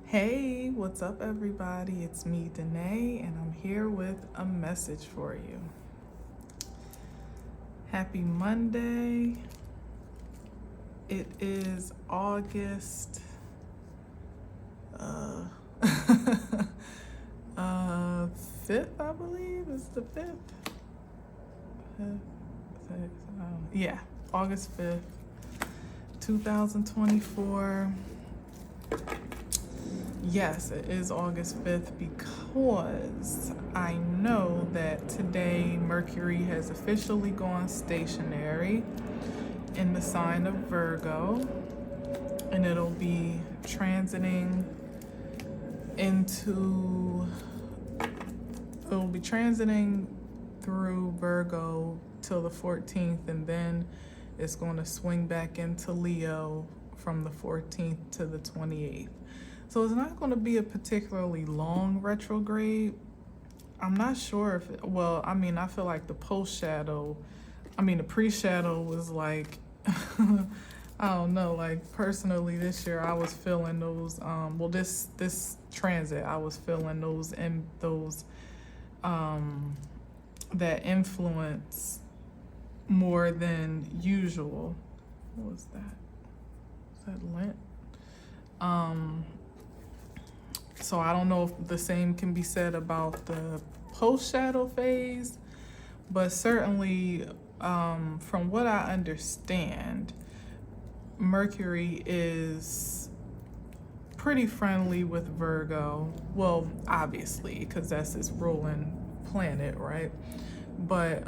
Hey, what's up, everybody? It's me, Danae, and I'm here with a message for you. Happy Monday. It is August uh, 5th, I believe. It's the 5th. Yeah, August 5th, 2024. Yes, it is August 5th because I know that today Mercury has officially gone stationary in the sign of Virgo, and it'll be transiting through Virgo till the 14th, and then it's going to swing back into Leo from the 14th to the 28th. So it's not going to be a particularly long retrograde. I'm not sure if, I feel like the the pre-shadow was like, I don't know, like personally this year I was feeling those, this transit, I was feeling that influence more than usual. What was that? Is that Lent? So I don't know if the same can be said about the post-shadow phase, but certainly from what I understand, Mercury is pretty friendly with Virgo. Well, obviously, because that's its ruling planet, right? But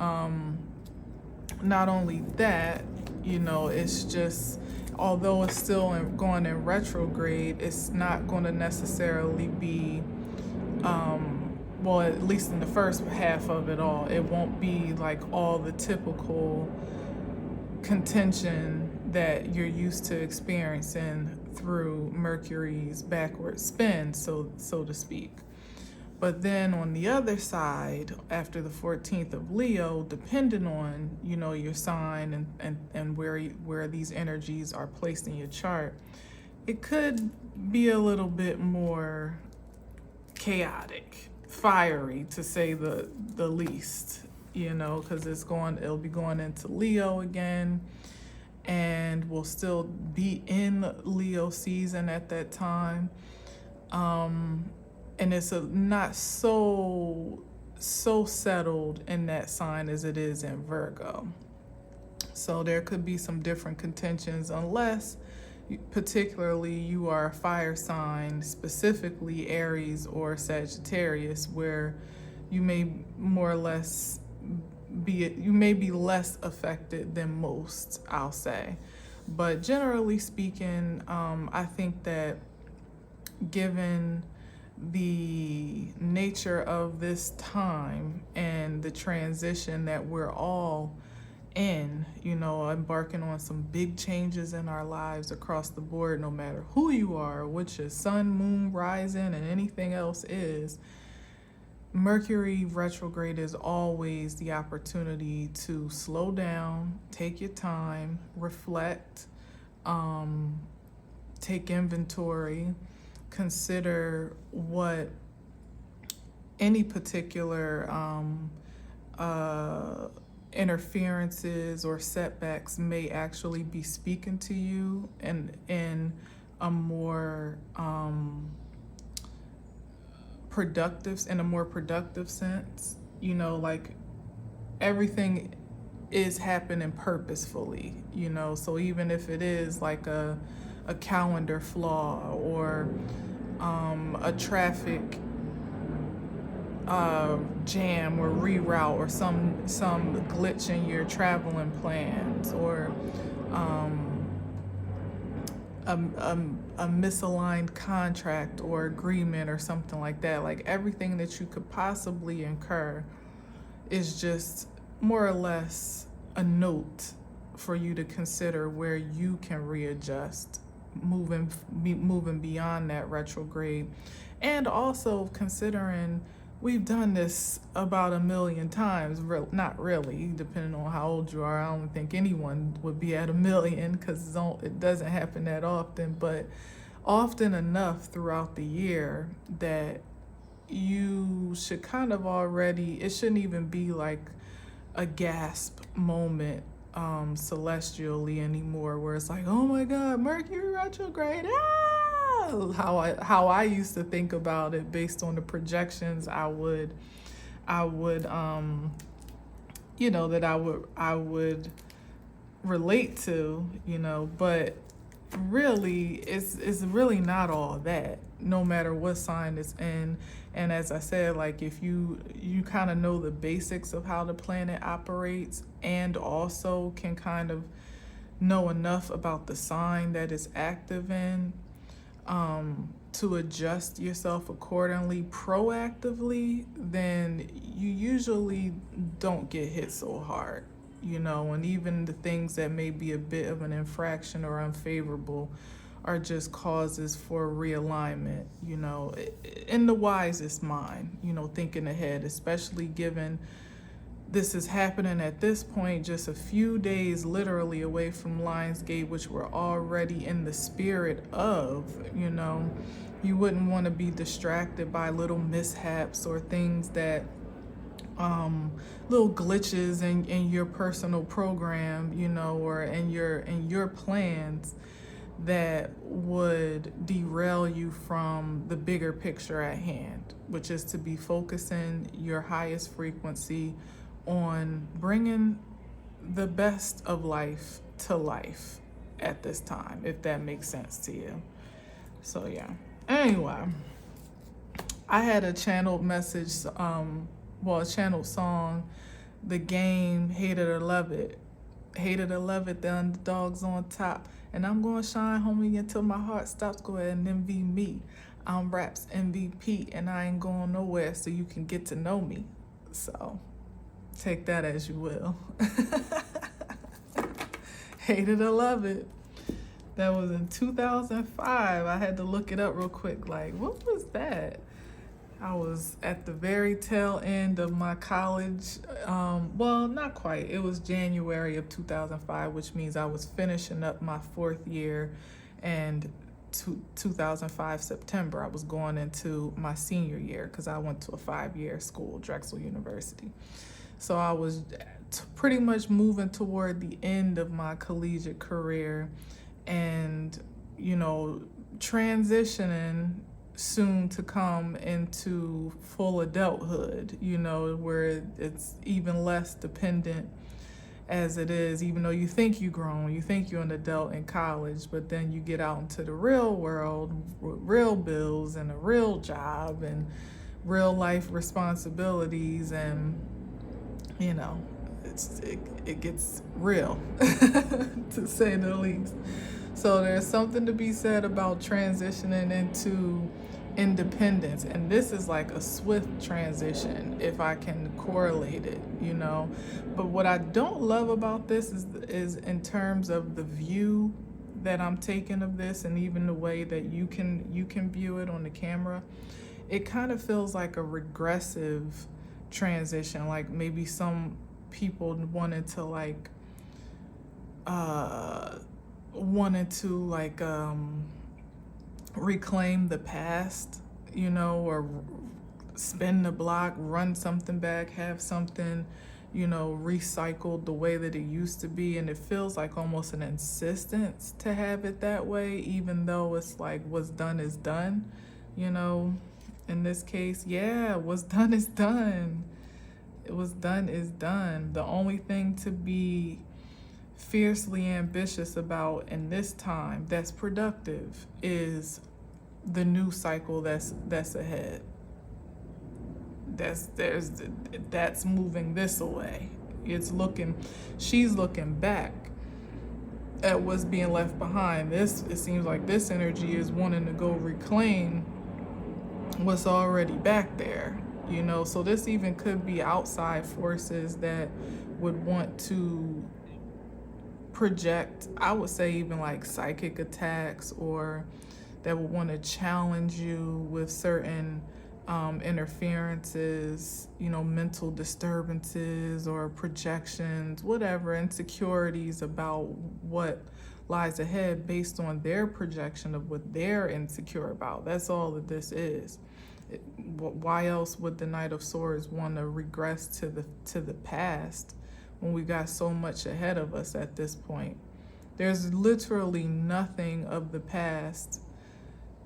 not only that, it's just, although it's still going in retrograde, it's not going to necessarily be, at least in the first half of it all, it won't be like all the typical contention that you're used to experiencing through Mercury's backward spin, so to speak. But then on the other side, after the 14th of Leo, depending on, your sign and where these energies are placed in your chart, it could be a little bit more chaotic, fiery, to say the least, because it'll be going into Leo again, and we'll still be in Leo season at that time. And it's not so settled in that sign as it is in Virgo. So there could be some different contentions, unless particularly you are a fire sign, specifically Aries or Sagittarius, where you may more or less be less affected than most, I'll say. But generally speaking, I think that given the nature of this time and the transition that we're all in, embarking on some big changes in our lives across the board, no matter who you are, which is sun, moon, rising, and anything else is, Mercury retrograde is always the opportunity to slow down, take your time, reflect, take inventory, consider what any particular interferences or setbacks may actually be speaking to you, and in a more productive sense. Like everything is happening purposefully, so even if it is like a calendar flaw or a traffic jam or reroute or some glitch in your traveling plans, or a misaligned contract or agreement or something like that. Like everything that you could possibly incur is just more or less a note for you to consider where you can readjust, moving beyond that retrograde. And also considering we've done this about 1,000,000 times. Not really, depending on how old you are. I don't think anyone would be at 1,000,000, because it doesn't happen that often. But often enough throughout the year that you should kind of already, it shouldn't even be like a gasp moment celestially anymore, where it's like, oh my God, Mercury retrograde. Ah! How I used to think about it based on the projections I would that I would relate to, but really it's really not all that, no matter what sign it's in. And as I said, like, if you kind of know the basics of how the planet operates, and also can kind of know enough about the sign that it's active in, to adjust yourself accordingly proactively, then you usually don't get hit so hard, and even the things that may be a bit of an infraction or unfavorable are just causes for realignment, in the wisest mind, thinking ahead, especially given this is happening at this point just a few days literally away from Lionsgate, which we're already in the spirit of. You wouldn't want to be distracted by little mishaps or things that little glitches in your personal program, or in your plans, that would derail you from the bigger picture at hand, which is to be focusing your highest frequency on bringing the best of life to life at this time, if that makes sense to you. So yeah. Anyway, I had a channeled message, a channeled song, The Game, Hate It or Love It. Hate it or love it, the underdog's on top. And I'm gonna shine, homie, until my heart stops. Go ahead and envy me. I'm rap's MVP, and I ain't going nowhere, so you can get to know me. So take that as you will. Hate it or love it. That was in 2005. I had to look it up real quick. Like, what was that? I was at the very tail end of my college. Well, not quite. It was January of 2005, which means I was finishing up my 4th year, and 2005 September, I was going into my senior year, because I went to a 5-year school, Drexel University. So I was pretty much moving toward the end of my collegiate career, and, transitioning soon to come into full adulthood, where it's even less dependent as it is, even though you think you've grown, you think you're an adult in college, but then you get out into the real world with real bills and a real job and real life responsibilities, and it gets real, to say the least. So there's something to be said about transitioning into independence, and this is like a swift transition if I can correlate it, But what I don't love about this is in terms of the view that I'm taking of this, and even the way that you can view it on the camera. It kind of feels like a regressive transition, like maybe some people wanted to reclaim the past, or spin the block, run something back, have something, recycled the way that it used to be. And it feels like almost an insistence to have it that way, even though it's like what's done is done, in this case. Yeah, what's done is done. What's done is done. The only thing to be fiercely ambitious about in this time that's productive is the new cycle that's ahead. That's moving this away. She's looking back at what's being left behind. It seems like this energy is wanting to go reclaim what's already back there, so this even could be outside forces that would want to project, I would say, even like psychic attacks, or that would want to challenge you with certain interferences, mental disturbances or projections, whatever, insecurities about what lies ahead based on their projection of what they're insecure about. That's all that this is. Why else would the Knight of Swords want to regress to the past when we got so much ahead of us at this point? There's literally nothing of the past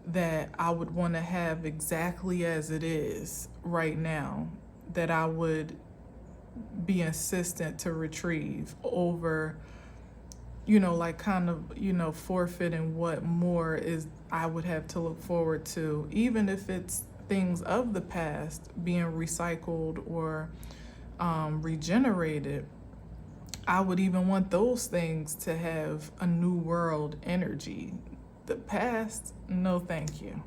that I would want to have exactly as it is right now that I would be insistent to retrieve over, like kind of, forfeiting what more is I would have to look forward to, even if it's things of the past being recycled or regenerated. I would even want those things to have a new world energy. The past, no thank you,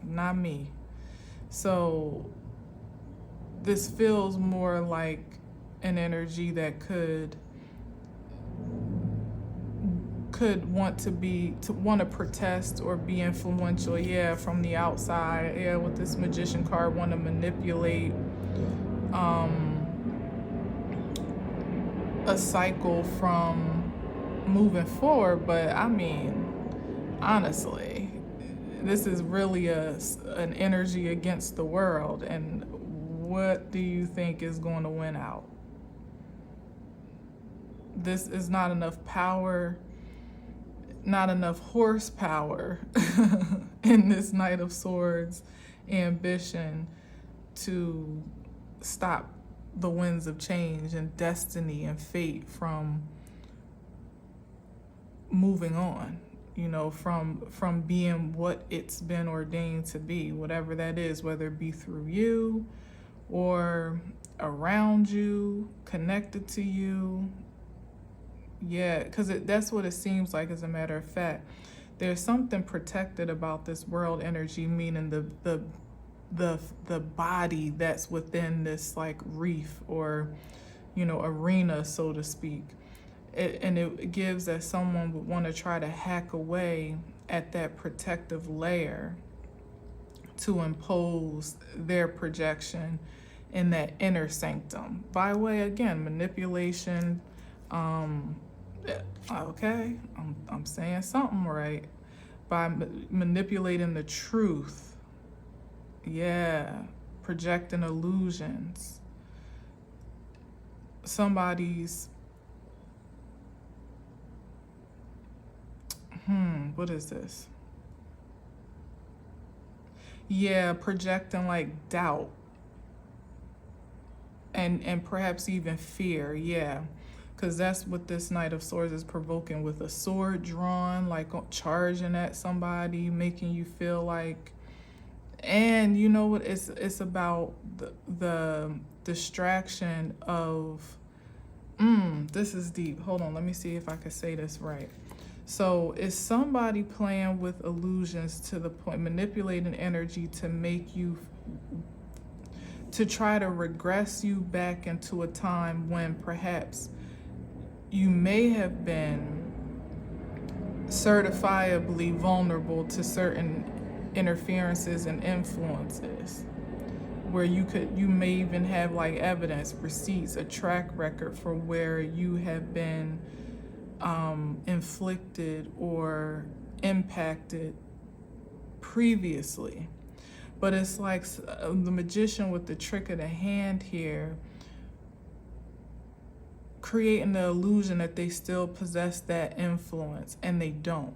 not me. So this feels more like an energy that could want to protest or be influential, from the outside, with this Magician card, want to manipulate a cycle from moving forward. But I mean, honestly, this is really an energy against the world, and what do you think is going to win out? This is not enough power, not enough horsepower in this Knight of Swords ambition to stop the winds of change and destiny and fate from moving on, from being what it's been ordained to be, whatever that is, whether it be through you or around you, connected to you. Yeah, because that's what it seems like, as a matter of fact. There's something protected about this world energy, meaning the body that's within this like reef or, arena, so to speak. And it gives that someone would want to try to hack away at that protective layer to impose their projection in that inner sanctum by way, again, manipulation. Okay, I'm saying something right. By manipulating the truth. Yeah, projecting illusions. Somebody's, what is this? Yeah, projecting like doubt and perhaps even fear, yeah. Because that's what this Knight of Swords is provoking, with a sword drawn, like charging at somebody, making you feel like, and you know what, it's about the distraction of, this is deep. Hold on, let me see if I can say this right. So is somebody playing with illusions to the point, manipulating energy to make you, to try to regress you back into a time when perhaps you may have been certifiably vulnerable to certain interferences and influences, where you may even have like evidence, receipts, a track record for where you have been inflicted or impacted previously. But it's like the Magician with the trick of the hand here, creating the illusion that they still possess that influence, and they don't.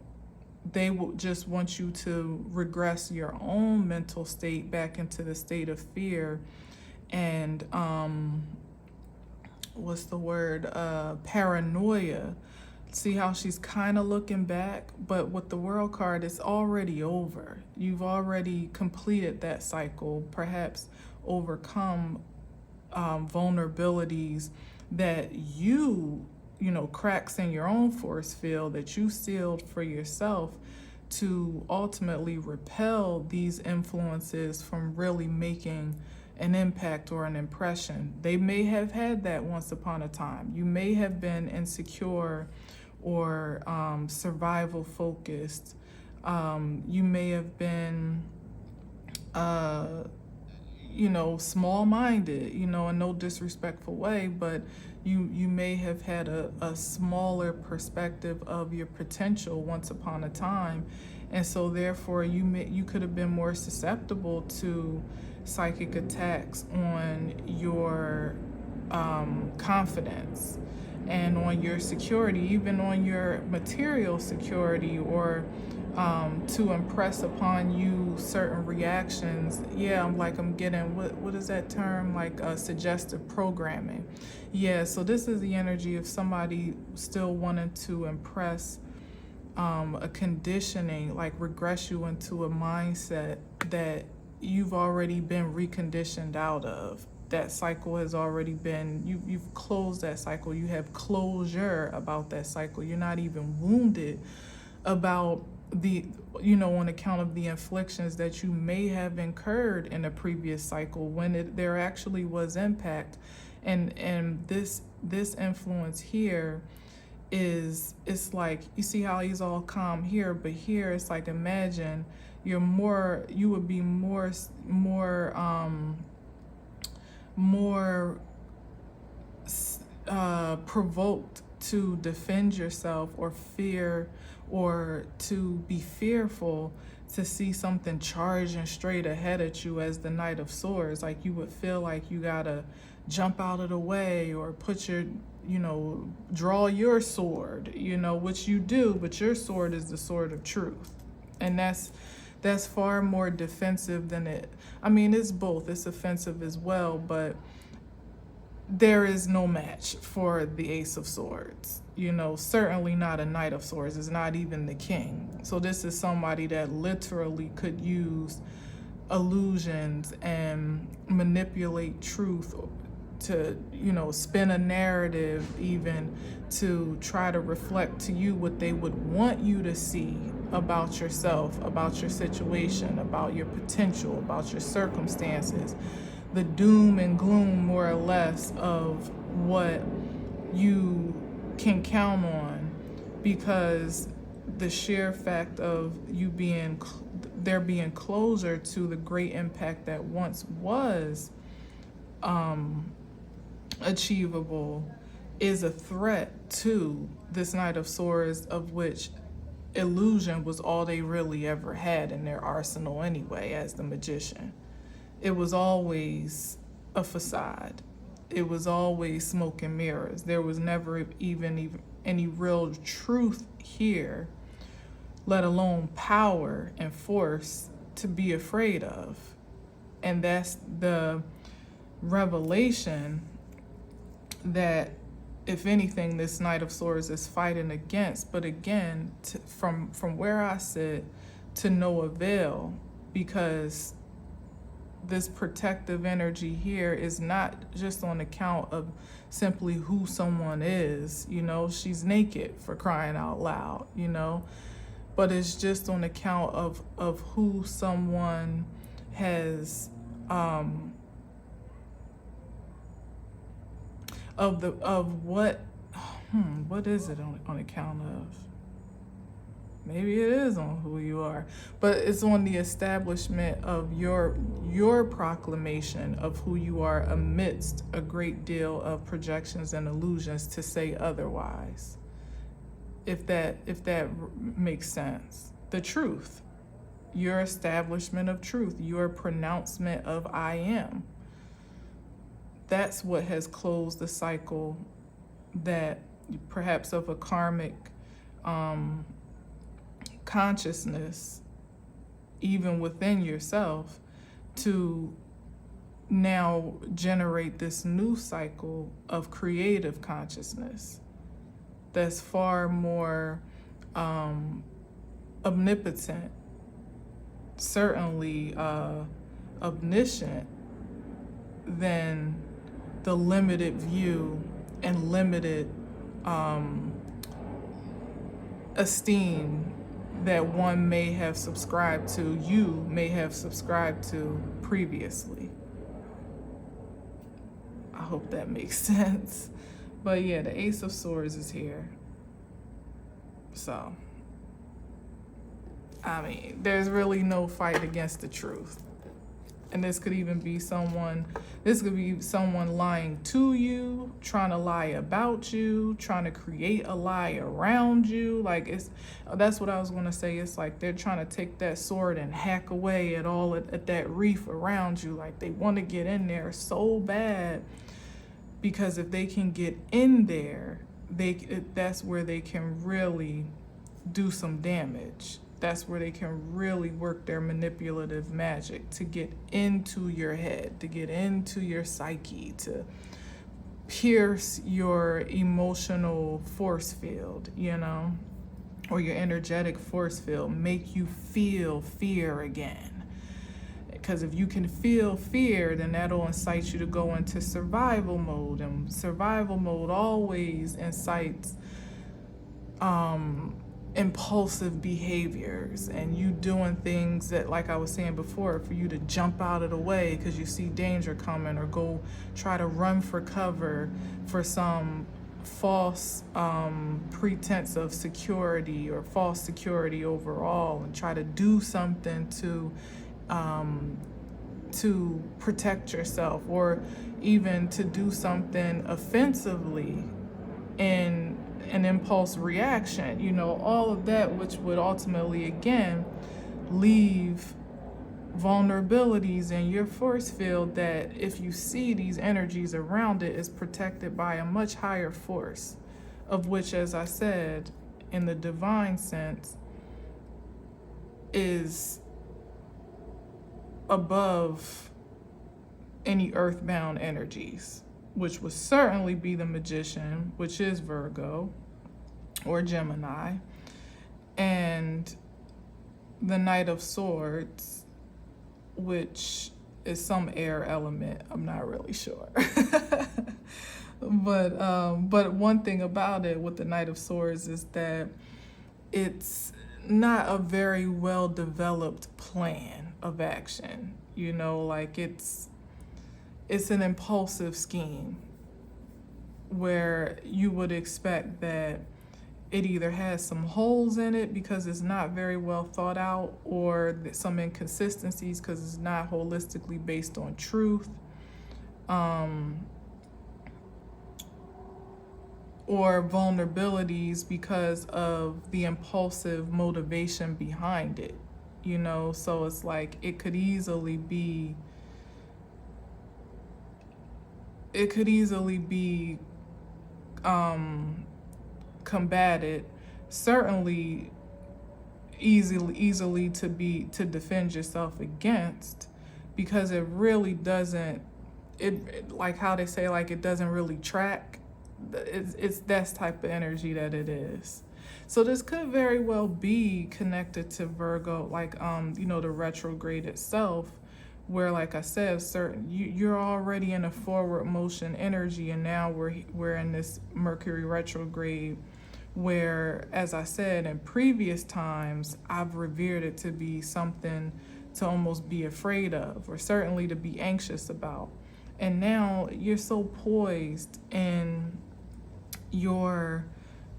They will just want you to regress your own mental state back into the state of fear and what's the word, paranoia. See how she's kind of looking back, but with the World card, it's already over. You've already completed that cycle, perhaps overcome vulnerabilities that cracks in your own force field that you sealed for yourself, to ultimately repel these influences from really making an impact or an impression. They may have had that once upon a time. You may have been insecure or survival focused. You may have been small-minded, in no disrespectful way, but You may have had a smaller perspective of your potential once upon a time, and so therefore you could have been more susceptible to psychic attacks on your confidence and on your security, even on your material security, or to impress upon you certain reactions. Yeah, I'm getting, what is that term? Like suggestive programming. Yeah, so this is the energy of somebody still wanting to impress a conditioning, like regress you into a mindset that you've already been reconditioned out of. That cycle has already been, you've closed that cycle. You have closure about that cycle. You're not even wounded about on account of the inflictions that you may have incurred in a previous cycle when there actually was impact. And this influence here it's like, you see how he's all calm here, but here it's like, imagine you would be more provoked to defend yourself, or fear, or to be fearful to see something charging straight ahead at you as the Knight of Swords. Like, you would feel like you gotta jump out of the way, or put your, draw your sword, which you do, but your sword is the sword of truth. And that's far more defensive than it's both. It's offensive as well, but there is no match for the Ace of Swords. Certainly not a Knight of Swords. It's not even the king. So this is somebody that literally could use illusions and manipulate truth to, spin a narrative, even to try to reflect to you what they would want you to see about yourself, about your situation, about your potential, about your circumstances, the doom and gloom, more or less, of what you can count on, because the sheer fact of there being closer to the great impact that once was achievable is a threat to this Knight of Swords, of which illusion was all they really ever had in their arsenal anyway, as the Magician. It was always a facade. It was always smoke and mirrors. There was never even any real truth here, let alone power and force to be afraid of. And that's the revelation that, if anything, this Knight of Swords is fighting against. But again, from where I sit, to no avail, because this protective energy here is not just on account of simply who someone is. She's naked, for crying out loud, but it's just on account of who someone has, what is it on account of? Maybe it is on who you are, but it's on the establishment of your proclamation of who you are, amidst a great deal of projections and illusions to say otherwise. If that makes sense. The truth, your establishment of truth, your pronouncement of I am. That's what has closed the cycle, that perhaps of a karmic consciousness, even within yourself, to now generate this new cycle of creative consciousness that's far more omnipotent, certainly omniscient, than the limited view and limited esteem that one may have subscribed to, you may have subscribed to previously. I hope that makes sense. But yeah, the Ace of Swords is here. So, there's really no fight against the truth. And this could be someone lying to you, trying to lie about you, trying to create a lie around you. Like, that's what I was going to say. It's like they're trying to take that sword and hack away at that reef around you. Like, they want to get in there so bad, because if they can get in there, that's where they can really do some damage. That's where they can really work their manipulative magic to get into your head, to get into your psyche, to pierce your emotional force field, or your energetic force field, make you feel fear again. Because if you can feel fear, then that'll incite you to go into survival mode. And survival mode always incites impulsive behaviors, and you doing things that, like I was saying before, for you to jump out of the way because you see danger coming, or go try to run for cover for some false pretense of security, or false security overall, and try to do something to protect yourself, or even to do something offensively in an impulse reaction, all of that, which would ultimately, again, leave vulnerabilities in your force field that, if you see these energies around it, is protected by a much higher force, of which, as I said, in the divine sense, is above any earthbound energies, which would certainly be the magician, which is Virgo or Gemini, and the Knight of Swords, which is some air element. I'm not really sure. But one thing about it with the Knight of Swords is that it's not a very well developed plan of action. Like, it's an impulsive scheme where you would expect that it either has some holes in it because it's not very well thought out, or some inconsistencies because it's not holistically based on truth, or vulnerabilities because of the impulsive motivation behind it. So it's like it could easily be combated, certainly easily to defend yourself against, because it really doesn't, like how they say, like, it doesn't really track. It's that type of energy that it is. So this could very well be connected to Virgo, like the retrograde itself, where, like I said, you're already in a forward motion energy, and now we're in this Mercury retrograde, where, as I said in previous times, I've revered it to be something to almost be afraid of, or certainly to be anxious about. And now you're so poised in your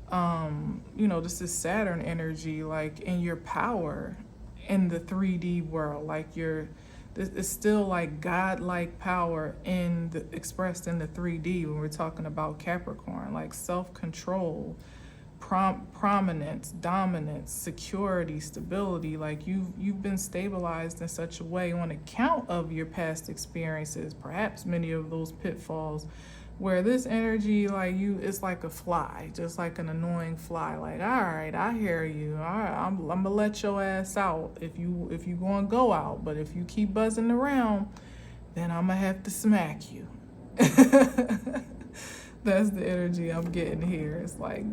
this is Saturn energy, like, in your power in the 3D world. Like, it's still like godlike power expressed in the 3D when we're talking about Capricorn, like self-control, prominence, dominance, security, stability. Like, you've been stabilized in such a way on account of your past experiences, perhaps many of those pitfalls, where this energy, like, it's like a fly, just like an annoying fly. Like, all right, I hear you. All right, I'm gonna let your ass out if you gonna go out. But if you keep buzzing around, then I'm gonna have to smack you. That's the energy I'm getting here. It's like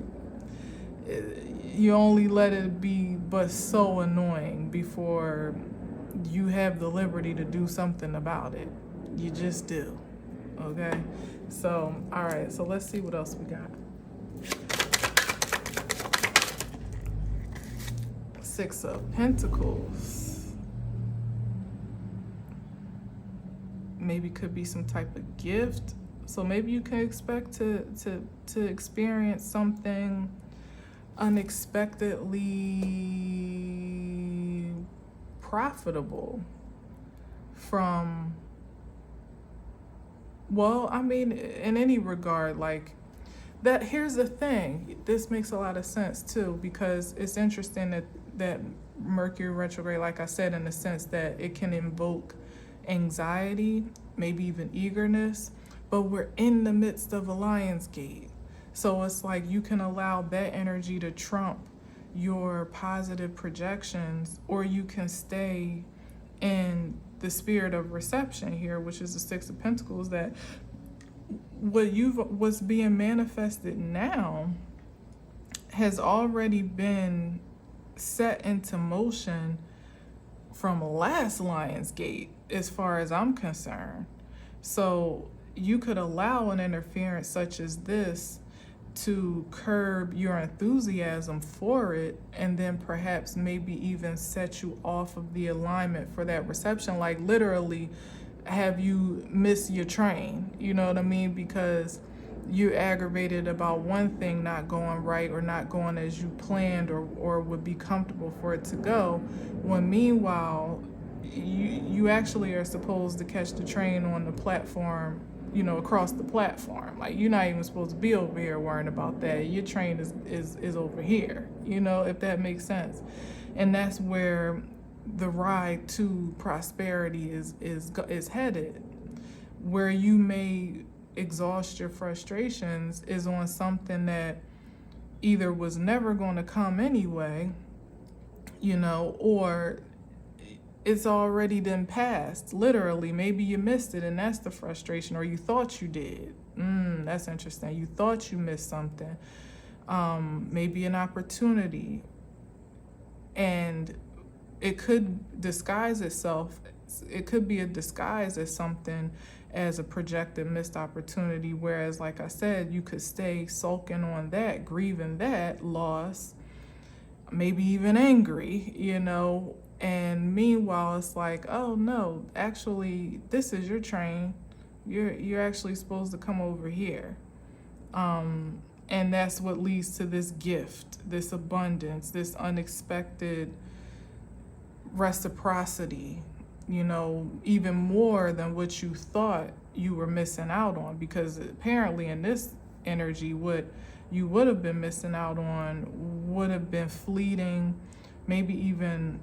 you only let it be but so annoying before you have the liberty to do something about it. You just do. Okay? So, all right, so let's see what else we got. Six of Pentacles. Maybe could be some type of gift. So maybe you can expect to experience something unexpectedly profitable from, well, I mean, in any regard, like that. Here's the thing, this makes a lot of sense too, because it's interesting that Mercury retrograde, like I said, in the sense that it can invoke anxiety, maybe even eagerness, but we're in the midst of a Lion's Gate. So it's like you can allow that energy to trump your positive projections, or you can stay in the spirit of reception here, which is the Six of Pentacles, that what's being manifested now has already been set into motion from last Lion's Gate, as far as I'm concerned. So you could allow an interference such as this to curb your enthusiasm for it, and then perhaps maybe even set you off of the alignment for that reception. Like literally have you miss your train, you know what I mean? Because you're aggravated about one thing not going right, or not going as you planned, or would be comfortable for it to go, when meanwhile you actually are supposed to catch the train on the platform, you know, across the platform. Like you're not even supposed to be over here worrying about that. Your train is over here, you know, if that makes sense. And that's where the ride to prosperity is headed. Where you may exhaust your frustrations is on something that either was never going to come anyway, you know, or it's already been passed. Literally, maybe you missed it, and that's the frustration, or you thought you did. That's interesting. You thought you missed something, maybe an opportunity, and it could disguise itself. It could be a disguise as something, as a projected missed opportunity. Whereas, like I said, you could stay sulking on that, grieving that loss, maybe even angry, you know. And meanwhile, it's like, oh no, actually, this is your train. You're actually supposed to come over here. And that's what leads to this gift, this abundance, this unexpected reciprocity, you know, even more than what you thought you were missing out on. Because apparently in this energy, what you would have been missing out on would have been fleeting, maybe even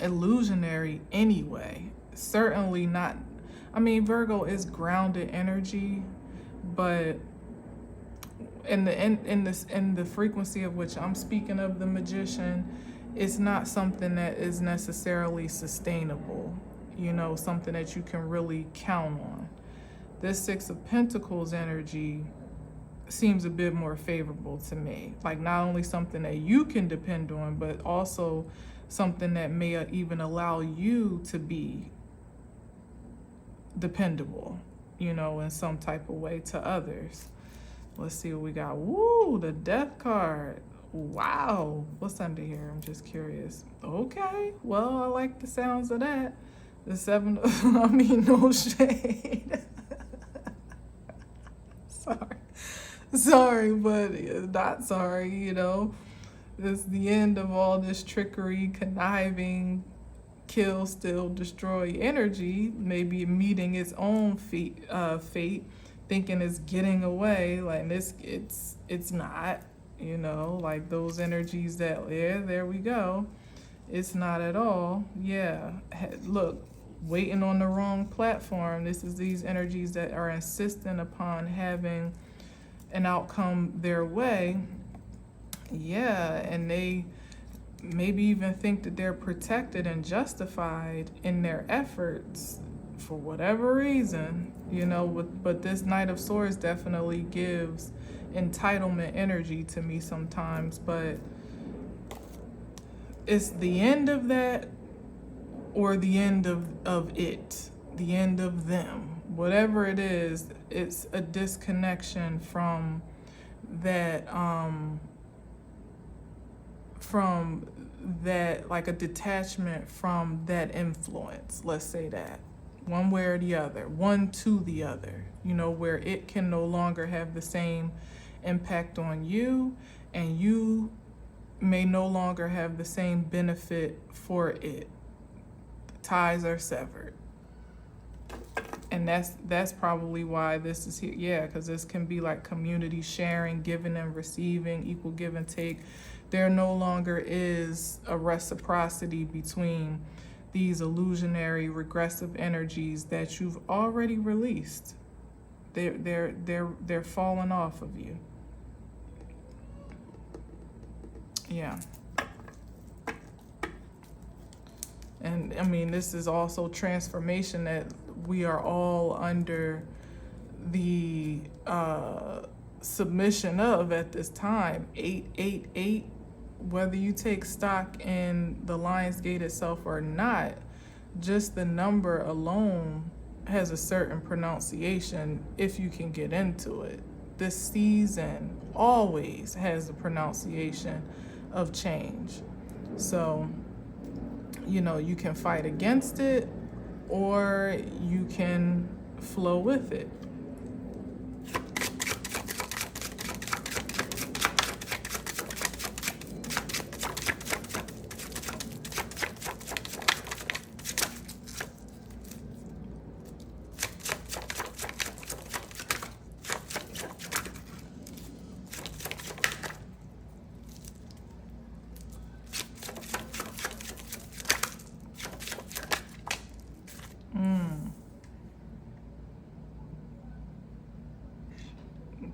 illusionary anyway. Certainly not, I mean, Virgo is grounded energy, but in the frequency of which I'm speaking of, the Magician, it's not something that is necessarily sustainable, you know, something that you can really count on. This Six of Pentacles energy seems a bit more favorable to me. Like not only something that you can depend on, but also something that may even allow you to be dependable, you know, in some type of way to others. Let's see what we got. Woo, the Death card. Wow. What's under here? I'm just curious. Okay. Well, I like the sounds of that. The Seven, I mean, no shade. Sorry, but not sorry, you know. It's the end of all this trickery, conniving, kill, steal, destroy energy, maybe meeting its own fate, thinking it's getting away. Like this, it's not, you know, like those energies that, yeah, there we go. It's not at all. Yeah, look, waiting on the wrong platform. This is these energies that are insistent upon having an outcome their way. Yeah, and they maybe even think that they're protected and justified in their efforts for whatever reason, you know. But this Knight of Swords definitely gives entitlement energy to me sometimes, but it's the end of that, or the end of it, the end of them. Whatever it is, it's a disconnection from that, like a detachment from that influence, let's say that. One way or the other, one to the other, you know, where it can no longer have the same impact on you, and you may no longer have the same benefit for it. ties are severed. And that's probably why this is here. Yeah, because this can be like community sharing, giving and receiving, equal give and take. There no longer is a reciprocity between these illusionary regressive energies that you've already released. They're falling off of you. Yeah. And I mean, this is also transformation that we are all under the submission of at this time. 888, whether you take stock in the Lionsgate itself or not, just the number alone has a certain pronunciation if you can get into it. This season always has a pronunciation of change. So, you know, you can fight against it or you can flow with it.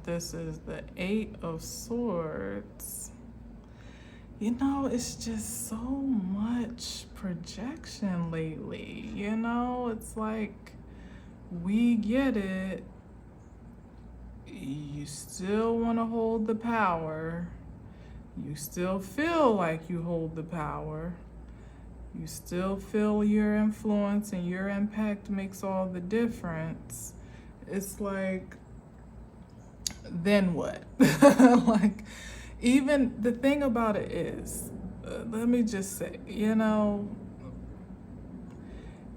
This is the 8 of Swords. You know, it's just so much projection lately. You know, it's like, we get it. You still want to hold the power. You still feel like you hold the power. You still feel your influence and your impact makes all the difference. It's like, then what? Like, even the thing about it is, let me just say, you know,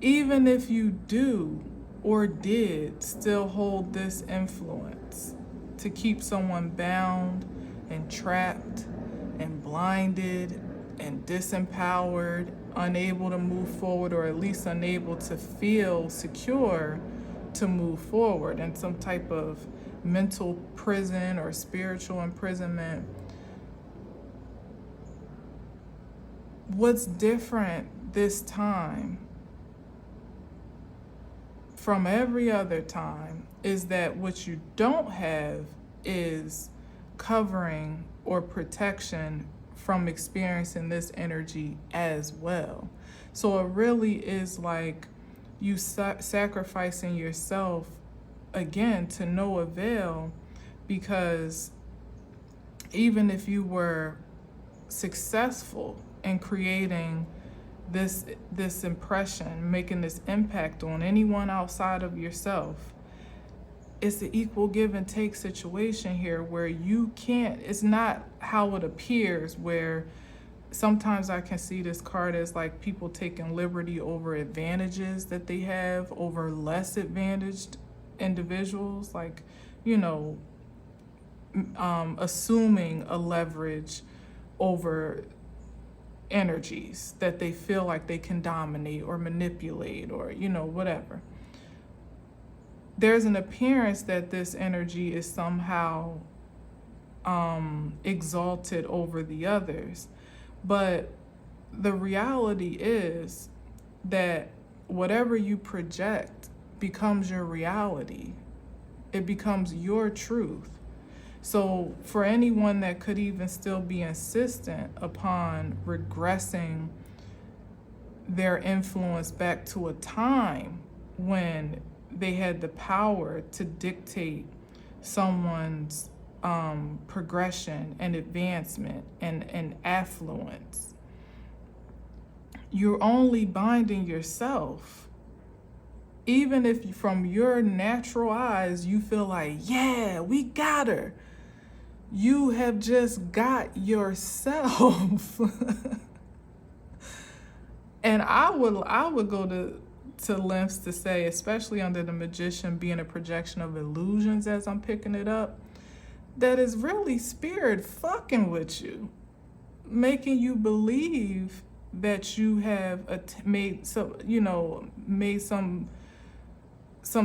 even if you do or did still hold this influence to keep someone bound and trapped and blinded and disempowered, unable to move forward, or at least unable to feel secure to move forward in some type of mental prison or spiritual imprisonment. What's different this time from every other time is that what you don't have is covering or protection from experiencing this energy as well. So it really is like you sacrificing yourself again to no avail, because even if you were successful in creating this impression, making this impact on anyone outside of yourself, it's the equal give and take situation here where you can't, it's not how it appears, where sometimes I can see this card as like people taking liberty over advantages that they have over less advantaged individuals, like, you know, assuming a leverage over energies that they feel like they can dominate or manipulate or, you know, whatever. There's an appearance that this energy is somehow exalted over the others, but the reality is that whatever you project becomes your reality. It becomes your truth. So for anyone that could even still be insistent upon regressing their influence back to a time when they had the power to dictate someone's progression and advancement and affluence, you're only binding yourself. Even if from your natural eyes you feel like, yeah, we got her, you have just got yourself. And I would go to lengths to say, especially under the Magician being a projection of illusions as I'm picking it up, that is really spirit fucking with you, making you believe that you have made some, made some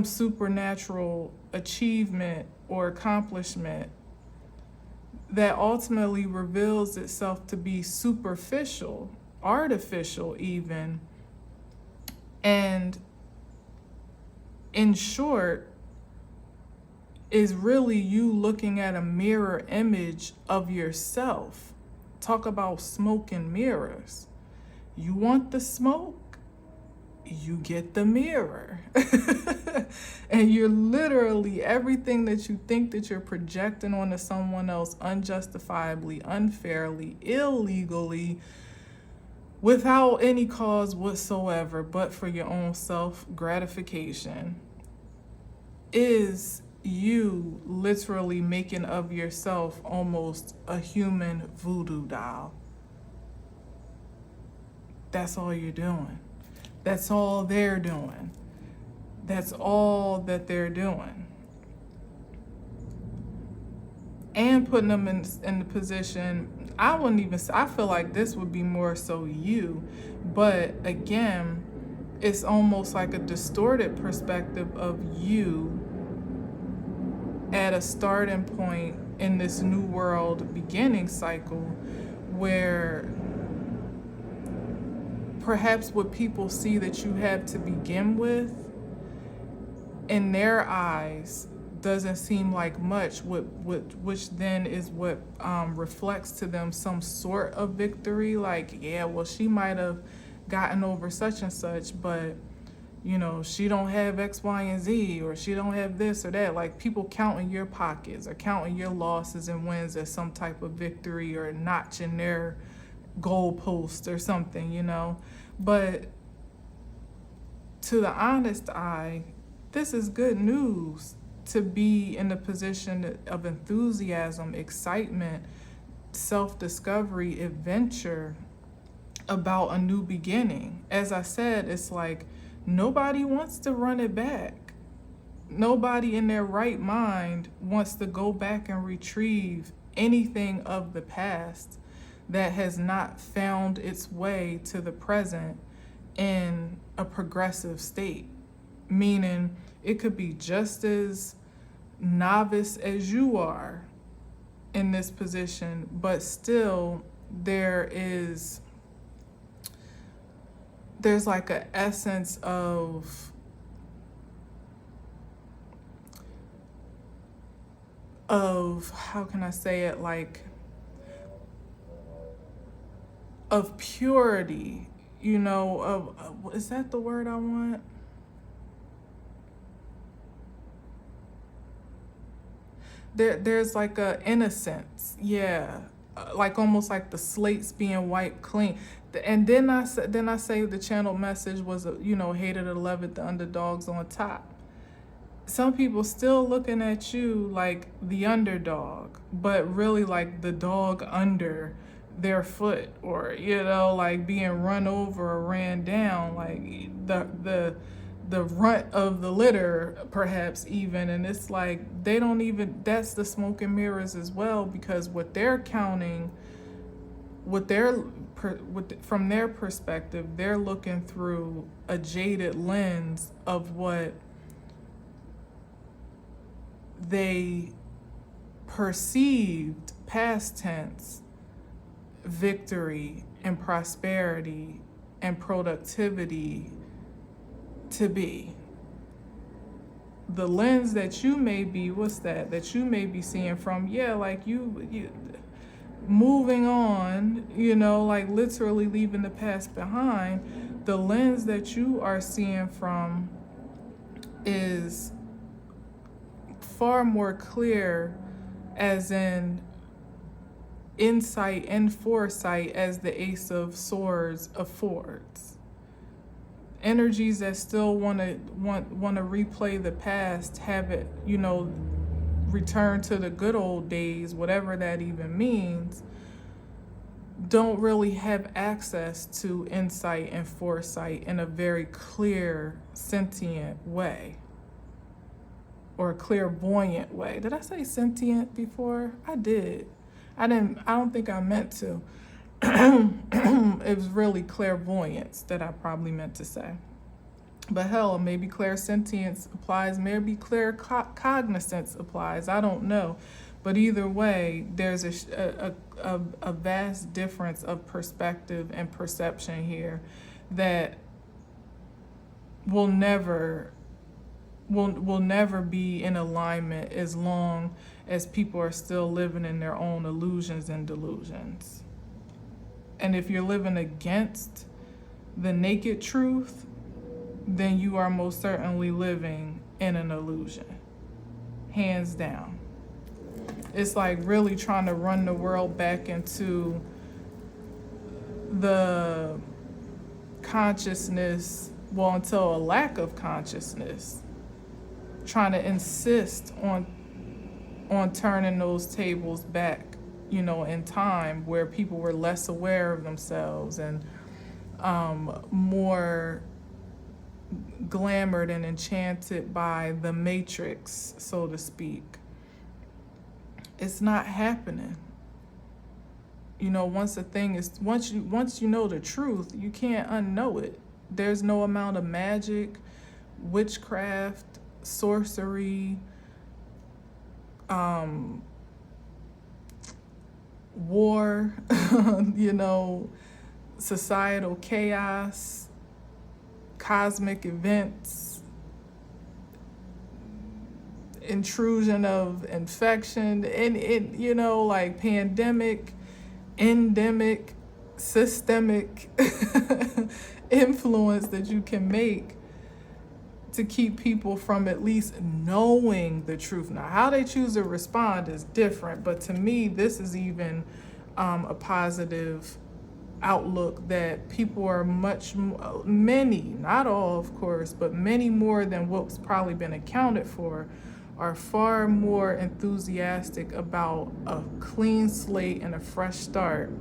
supernatural achievement or accomplishment that ultimately reveals itself to be superficial, artificial even, and in short, is really you looking at a mirror image of yourself. Talk about smoke and mirrors. You want the smoke, you get the mirror. And you're literally, everything that you think that you're projecting onto someone else unjustifiably, unfairly, illegally, without any cause whatsoever, but for your own self gratification, is you literally making of yourself almost a human voodoo doll. That's all you're doing. That's all they're doing. That's all that they're doing. And putting them in the position, I wouldn't even, I feel like this would be more so you, but again, it's almost like a distorted perspective of you at a starting point in this new world beginning cycle, where perhaps what people see that you have to begin with, in their eyes, doesn't seem like much, which then is what reflects to them some sort of victory. Like, yeah, well, she might have gotten over such and such, but she don't have X, Y, and Z, or she don't have this or that. Like, people counting your pockets or counting your losses and wins as some type of victory or a notch in their goalpost or something, But to the honest eye, this is good news to be in the position of enthusiasm, excitement, self-discovery, adventure about a new beginning. As I said, it's like nobody wants to run it back. Nobody in their right mind wants to go back and retrieve anything of the past that has not found its way to the present in a progressive state. Meaning, it could be just as novice as you are in this position, but still there's like an essence of how can I say it, like of purity, is that the word I want? There's like a innocence, yeah, like almost like the slates being wiped clean. And then I say the channel message was, hated or love it, the underdogs on top. Some people still looking at you like the underdog, but really like the dog under their foot, or like being run over or ran down, like the runt of the litter, perhaps even. And it's like they don't even, that's the smoke and mirrors as well, because what they're counting, from their perspective, they're looking through a jaded lens of what they perceived, past tense, victory and prosperity and productivity to be. The lens that you may be, that you may be seeing from, like you moving on, like literally leaving the past behind. The lens that you are seeing from is far more clear, as in insight and foresight, as the Ace of Swords affords. Energies that still want to replay the past, have it, return to the good old days, whatever that even means, don't really have access to insight and foresight in a very clear, sentient way, or a clairvoyant way. Did I say sentient before? I did. I don't think I meant to. It was really clairvoyance that I probably meant to say. But hell, maybe clairsentience applies, maybe claircognizance applies. I don't know. But either way, there's a vast difference of perspective and perception here that will never be in alignment as long as people are still living in their own illusions and delusions. And if you're living against the naked truth, then you are most certainly living in an illusion. Hands down. It's like really trying to run the world back into the consciousness, well, until a lack of consciousness. Trying to insist on turning those tables back, in time where people were less aware of themselves and more glamored and enchanted by the matrix, so to speak. It's not happening. Once you know the truth, you can't unknow it. There's no amount of magic, witchcraft, sorcery, war, societal chaos, cosmic events, intrusion of infection, and like pandemic, endemic, systemic influence that you can make to keep people from at least knowing the truth. Now, how they choose to respond is different, but to me, this is even a positive outlook that people are many, not all, of course, but many more than what's probably been accounted for, are far more enthusiastic about a clean slate and a fresh start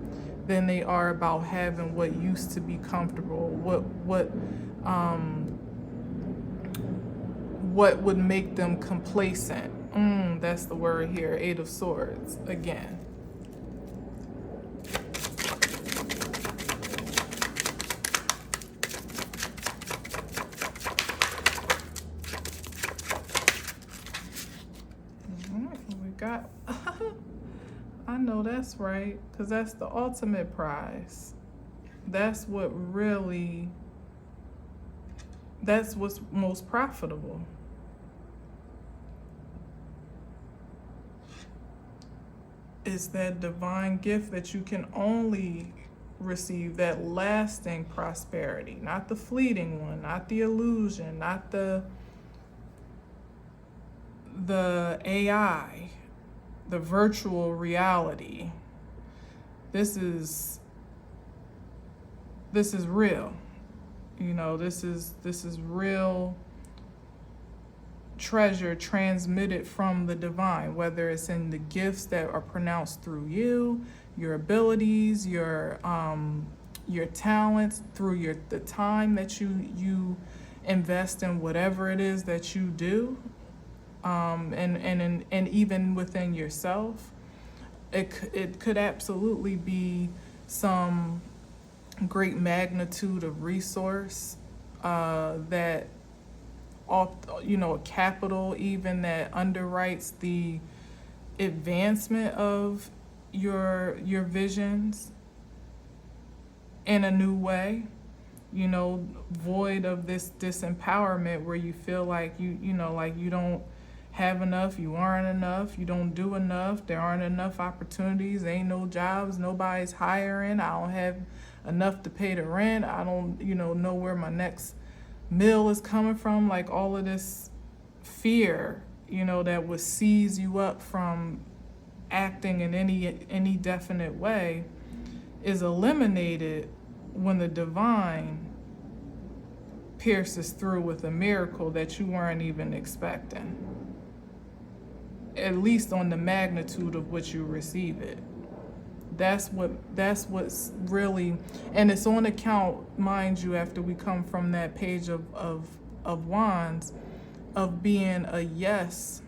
than they are about having what used to be comfortable, what would make them complacent. That's the word here, Eight of Swords, again. We got, I know that's right, because that's the ultimate prize. That's what's most profitable. It's that divine gift that you can only receive, that lasting prosperity, not the fleeting one, not the illusion, not the AI, the virtual reality. This is real. This is real treasure transmitted from the divine, whether it's in the gifts that are pronounced through you, your abilities, your talents, through the time that you invest in whatever it is that you do, and even within yourself. It could absolutely be some great magnitude of resource that capital even that underwrites the advancement of your visions in a new way, void of this disempowerment where you feel like you don't have enough, you aren't enough, you don't do enough, there aren't enough opportunities, ain't no jobs, nobody's hiring, I don't have enough to pay the rent, I don't know where my next meal is coming from. Like all of this fear that would seize you up from acting in any definite way is eliminated when the divine pierces through with a miracle that you weren't even expecting, at least on the magnitude of which you receive it. That's what's really, and it's on account, mind you, after we come from that page of wands, of being a yes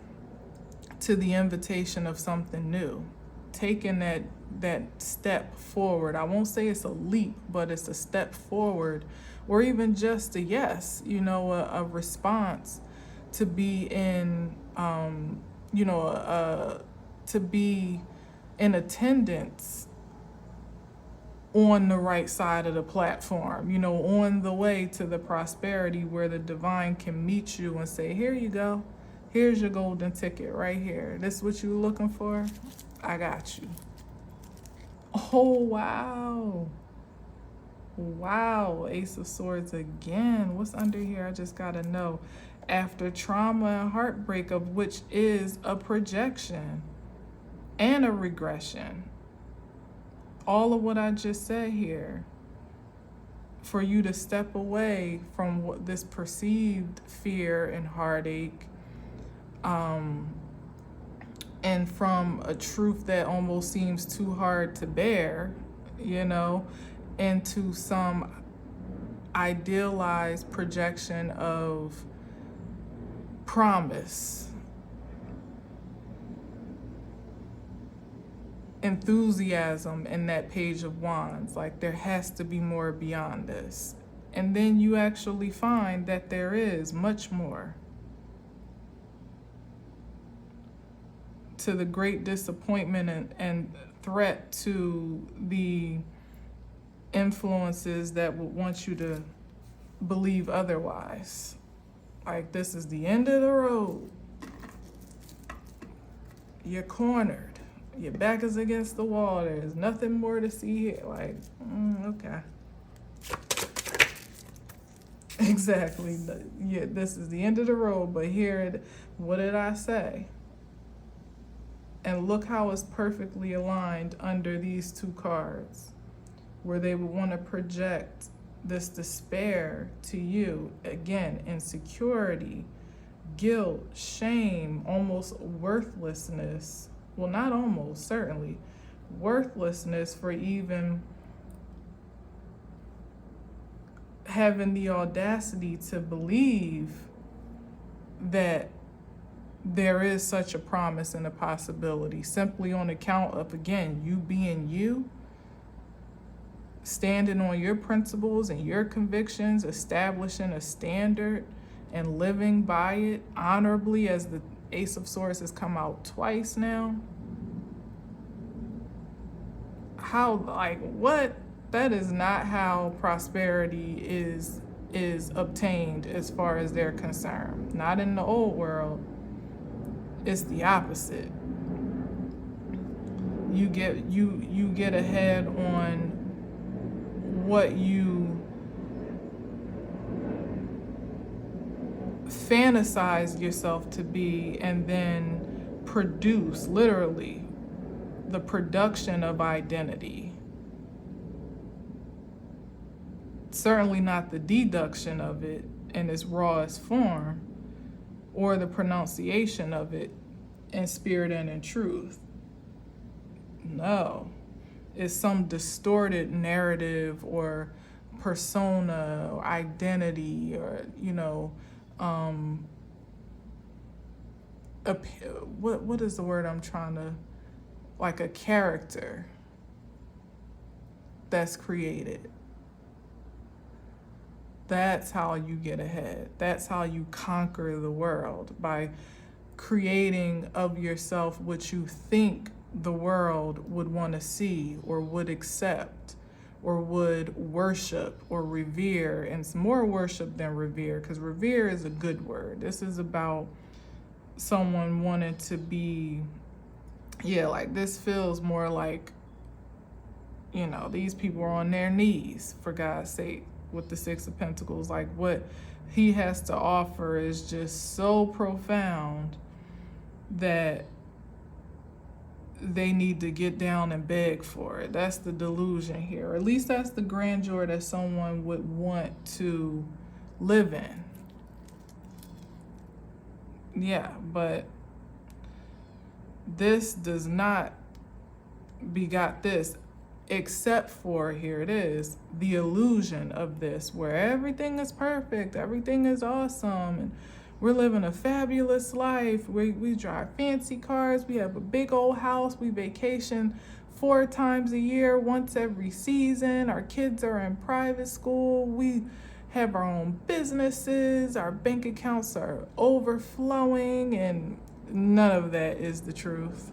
to the invitation of something new, taking that that step forward. I won't say it's a leap, but it's a step forward, or even just a yes, a response to be in, to be in attendance on the right side of the platform, on the way to the prosperity where the divine can meet you and say, here you go. Here's your golden ticket right here. This is what you were looking for? I got you. Oh, wow. Wow. Ace of Swords again. What's under here? I just got to know. After trauma and heartbreak, of which is a projection and a regression. All of what I just said here, for you to step away from what this perceived fear and heartache, and from a truth that almost seems too hard to bear, into some idealized projection of promise, enthusiasm in that Page of Wands, like there has to be more beyond this. And then you actually find that there is much more. To the great disappointment and threat to the influences that would want you to believe otherwise. Like, this is the end of the road. You're cornered. Your back is against the wall. There's nothing more to see here. Like, okay. Exactly. Yeah, this is the end of the road, but here, what did I say? And look how it's perfectly aligned under these two cards, where they would want to project this despair to you. Again, insecurity, guilt, shame, almost worthlessness. Well, not almost, certainly. Worthlessness for even having the audacity to believe that there is such a promise and a possibility, simply on account of, again, you being you, standing on your principles and your convictions, establishing a standard and living by it honorably, as the Ace of Swords has come out twice now. How, like, what? That is not how prosperity is obtained as far as they're concerned. Not in the old world. It's the opposite. You get ahead on what you fantasize yourself to be, and then produce, literally, the production of identity. Certainly not the deduction of it in its rawest form, or the pronunciation of it in spirit and in truth. No. It's some distorted narrative or persona or identity, or, what is the word I'm trying to, like, a character that's created. That's how you get ahead. That's how you conquer the world, by creating of yourself what you think the world would want to see or would accept or would worship or revere. And it's more worship than revere, because revere is a good word. This is about someone wanting to be, like, this feels more like, these people are on their knees, for God's sake, with the Six of Pentacles. Like, what he has to offer is just so profound that they need to get down and beg for it. That's the delusion here. Or at least that's the grandeur that someone would want to live in. Yeah, but this does not begot this, except for, here it is, the illusion of this, where everything is perfect, everything is awesome, and we're living a fabulous life. We drive fancy cars, we have a big old house, we vacation 4 times a year, once every season. Our kids are in private school. We have our own businesses. Our bank accounts are overflowing, and none of that is the truth.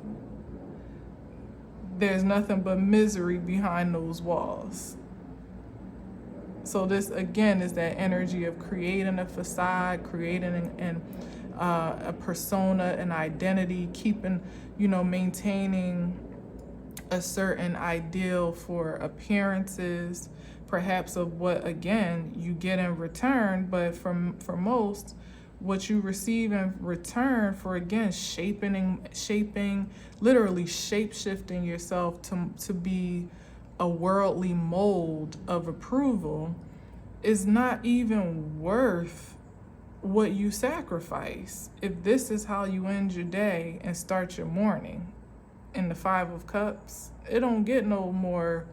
There's nothing but misery behind those walls. So this, again, is that energy of creating a facade, creating a persona, an identity, keeping, maintaining a certain ideal for appearances, perhaps of what, again, you get in return. But for most, what you receive in return for, again, shaping, literally shape-shifting yourself to be a worldly mold of approval, is not even worth what you sacrifice. If this is how you end your day and start your morning in the 5 of Cups, it don't get no more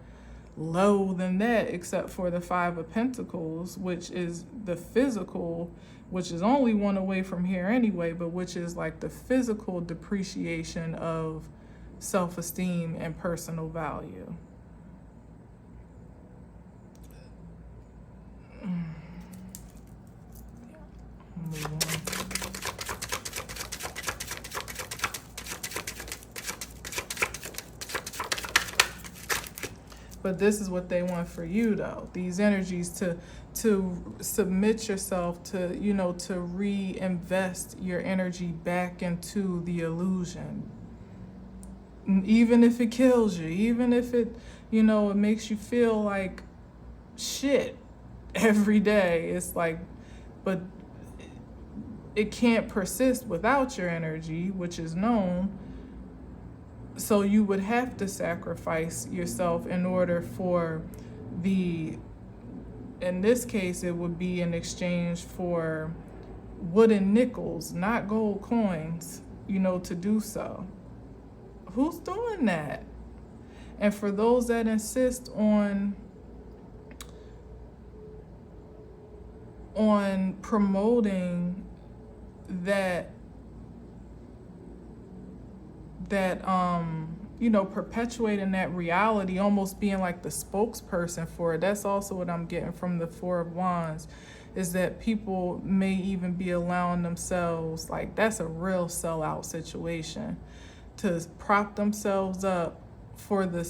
low than that, except for the 5 of Pentacles, which is the physical, which is only one away from here anyway, but which is like the physical depreciation of self-esteem and personal value. Move on. But this is what they want for you, though. These energies to submit yourself to, to reinvest your energy back into the illusion. Even if it kills you, even if it, it makes you feel like shit every day. It's like, but it can't persist without your energy, which is known. So you would have to sacrifice yourself in order for in this case, it would be in exchange for wooden nickels, not gold coins, to do so. Who's doing that? And for those that insist on promoting that perpetuating that reality, almost being like the spokesperson for it. That's also what I'm getting from the 4 of Wands, is that people may even be allowing themselves, like, that's a real sellout situation, to prop themselves up for the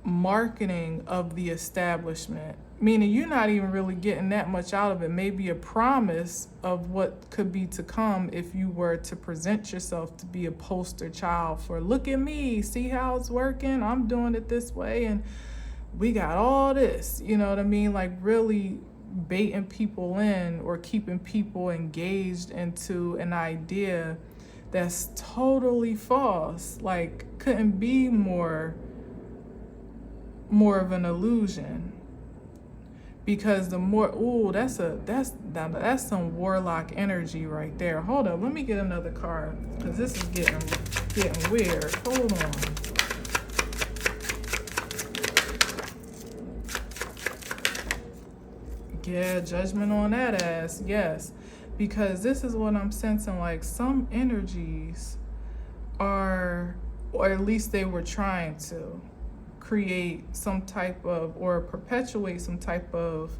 marketing of the establishment, meaning you're not even really getting that much out of it. Maybe a promise of what could be to come if you were to present yourself to be a poster child for, look at me, see how it's working, I'm doing it this way, and we got all this, you know what I mean? Like, really baiting people in or keeping people engaged into an idea that's totally false. Like, couldn't be more of an illusion. Because the more, that's some warlock energy right there. Hold up, let me get another card, because this is getting weird. Hold on. Yeah, judgment on that ass, yes. Because this is what I'm sensing, like, some energies are, or at least they were trying to create some type of, or perpetuate some type of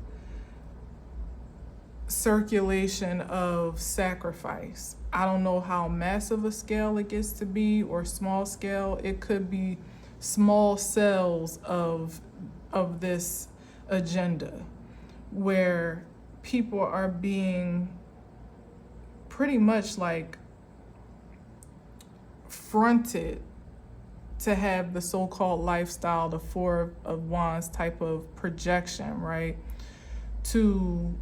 circulation of sacrifice. I don't know how massive a scale it gets to be, or small scale. It could be small cells of this agenda, where people are being pretty much like fronted to have the so-called lifestyle, the 4 of Wands type of projection, right? To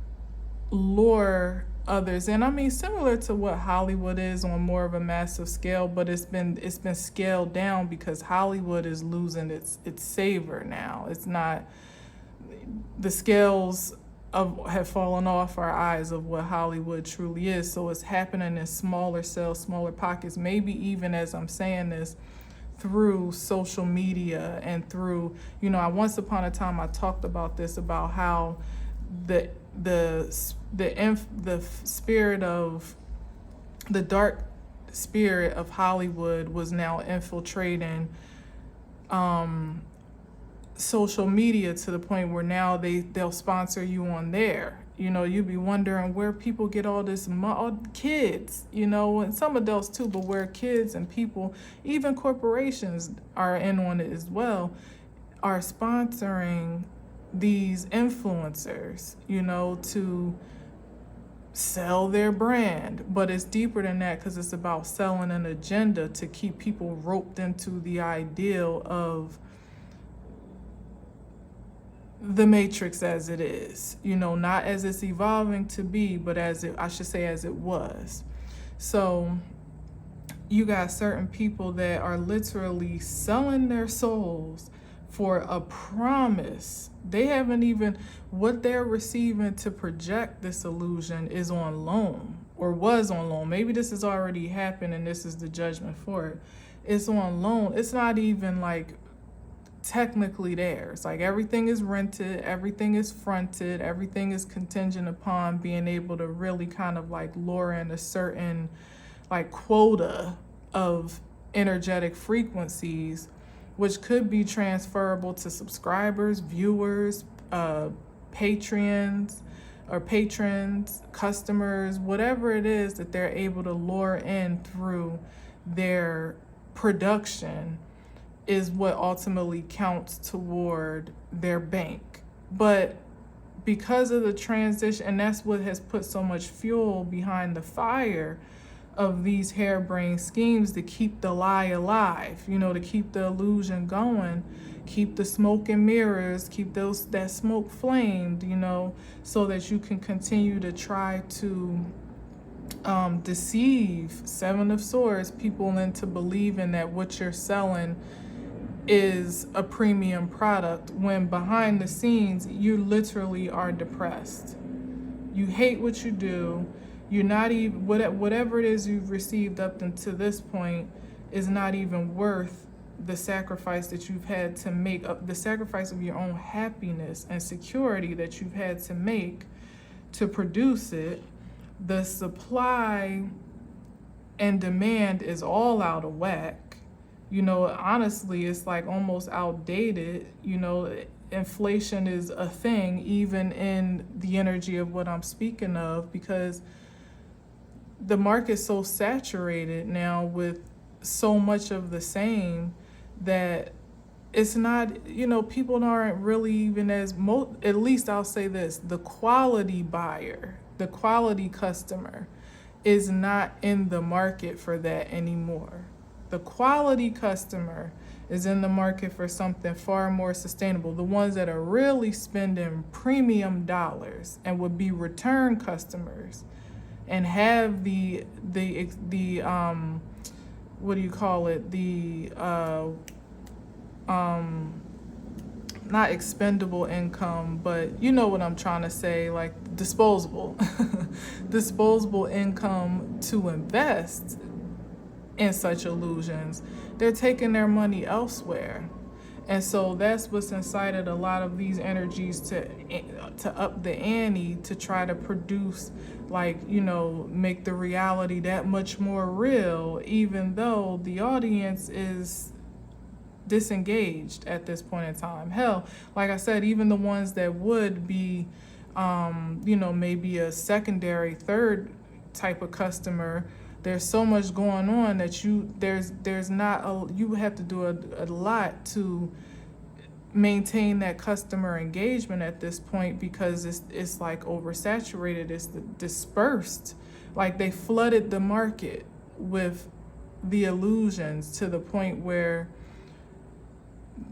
lure others. And I mean, similar to what Hollywood is on more of a massive scale, but it's been scaled down because Hollywood is losing its savor now. It's not, the scales have fallen off our eyes of what Hollywood truly is. So it's happening in smaller cells, smaller pockets, maybe even as I'm saying this, through social media and through, once upon a time I talked about this, about how the spirit of the dark spirit of Hollywood was now infiltrating social media to the point where now they'll sponsor you on there. You know, you'd be wondering where people get all this kids, you know, and some adults too, but where kids and people, even corporations are in on it as well, are sponsoring these influencers, you know, to sell their brand. But it's deeper than that, because it's about selling an agenda to keep people roped into the ideal of the matrix as it is, you know, not as it's evolving to be, but as it, I should say, as it was. So you got certain people that are literally selling their souls for a promise. They haven't even, what they're receiving to project this illusion is on loan, or was on loan. Maybe this has already happened and this is the judgment for it. It's on loan. It's not even like technically theirs. Like, everything is rented, everything is fronted, everything is contingent upon being able to really kind of like lure in a certain like quota of energetic frequencies, which could be transferable to subscribers, viewers, patrons, customers, whatever it is that they're able to lure in through their production is what ultimately counts toward their bank. But because of the transition, and that's what has put so much fuel behind the fire of these harebrained schemes to keep the lie alive, you know, to keep the illusion going, keep the smoke and mirrors, keep that smoke flamed, you know, so that you can continue to try to deceive, Seven of Swords, people into believing that what you're selling is a premium product, when behind the scenes you literally are depressed. You hate what you do. You're not even, whatever it is you've received up until this point is not even worth the sacrifice that you've had to make, the sacrifice of your own happiness and security that you've had to make to produce it. The supply and demand is all out of whack. You know, honestly, it's like almost outdated. You know, inflation is a thing, even in the energy of what I'm speaking of, because the market's so saturated now with so much of the same that it's not, you know, people aren't really even as, at least I'll say this, the quality buyer, the quality customer is not in the market for that anymore. The quality customer is in the market for something far more sustainable. The ones that are really spending premium dollars and would be return customers and have the what do you call it? The not expendable income, but you know what I'm trying to say, like disposable disposable income to invest in such illusions. They're taking their money elsewhere. And so that's what's incited a lot of these energies to up the ante, to try to produce, like, you know, make the reality that much more real, even though the audience is disengaged at this point in time. Hell, like I said, even the ones that would be, you know, maybe a secondary, third type of customer, there's so much going on that there's not you have to do a lot to maintain that customer engagement at this point, because it's like oversaturated, it's dispersed. Like, they flooded the market with the illusions to the point where